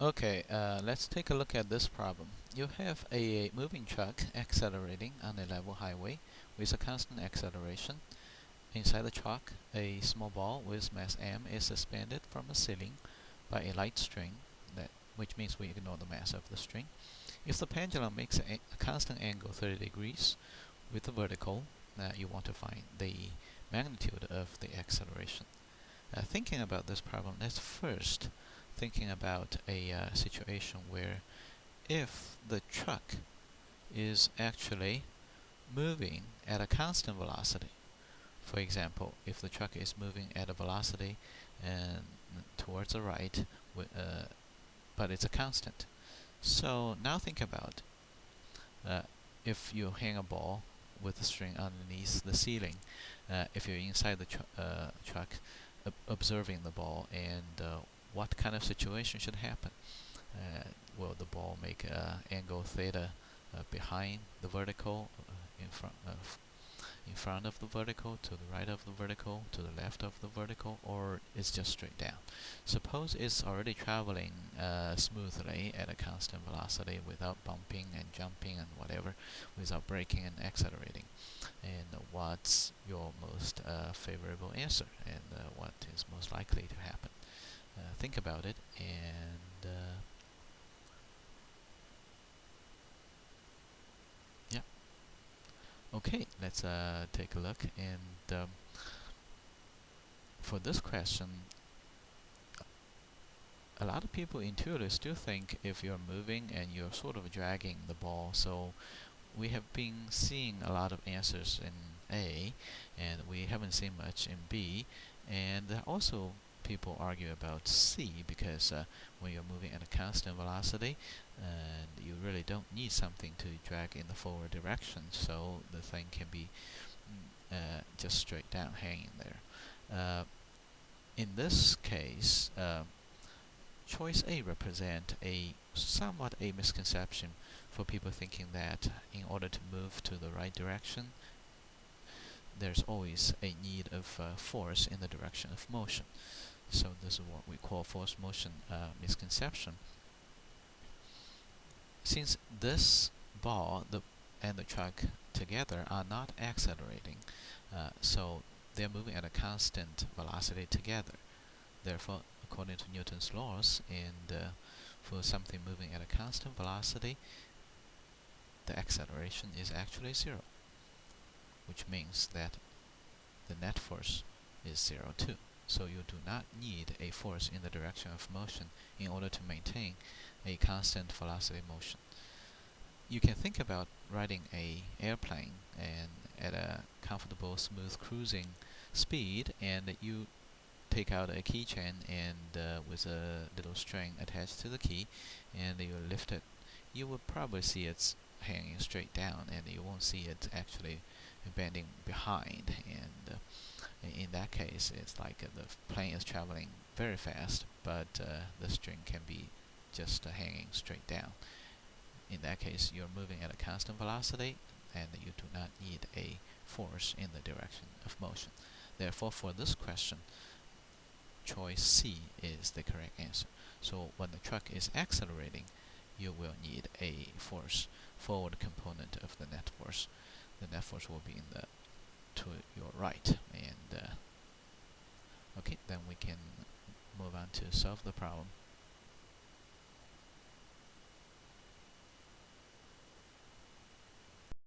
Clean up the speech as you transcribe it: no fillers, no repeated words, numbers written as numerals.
Okay, let's take a look at this problem. You have a moving truck accelerating on a level highway with a constant acceleration. Inside the truck, a small ball with mass m is suspended from a ceiling by a light string, which means we ignore the mass of the string. If the pendulum makes a constant angle 30 degrees with the vertical, you want to find the magnitude of the acceleration. Thinking about this problem, let's first thinking about a situation where if the truck is actually moving at a constant velocity. For example, if the truck is moving at a velocity and towards the right, but it's a constant. So now think about if you hang a ball with a string underneath the ceiling, if you're inside the truck observing the ball, and what kind of situation should happen? Will the ball make angle theta behind the vertical, in front of the vertical, to the right of the vertical, to the left of the vertical, or it's just straight down? Suppose it's already traveling smoothly at a constant velocity without bumping and jumping and whatever, without braking and accelerating. And what's your most favorable answer, and what is most likely to happen? Think about it, and yeah. Okay, let's take a look. And for this question, a lot of people intuitively still think if you're moving and you're sort of dragging the ball. So we have been seeing a lot of answers in A, and we haven't seen much in B. And also people argue about C, because when you're moving at a constant velocity, and you really don't need something to drag in the forward direction, so the thing can be just straight down hanging there. In this case, choice A represent a somewhat a misconception for people thinking that in order to move to the right direction, there's always a need of force in the direction of motion. So this is what we call force motion misconception. Since this ball and the truck together are not accelerating, so they're moving at a constant velocity together. Therefore, according to Newton's laws, and for something moving at a constant velocity, the acceleration is actually zero, which means that the net force is zero too. So you do not need a force in the direction of motion in order to maintain a constant velocity motion. You can think about riding an airplane and at a comfortable, smooth cruising speed, and you take out a keychain and with a little string attached to the key, and you lift it. You will probably see it's hanging straight down, and you won't see it actually bending behind. And in that case, it's like the plane is traveling very fast, but the string can be just hanging straight down. In that case, you're moving at a constant velocity, and you do not need a force in the direction of motion. Therefore, for this question, choice C is the correct answer. So when the truck is accelerating, you will need a force, forward component of the net force. The net force will be in the to your right. And okay, then we can move on to solve the problem.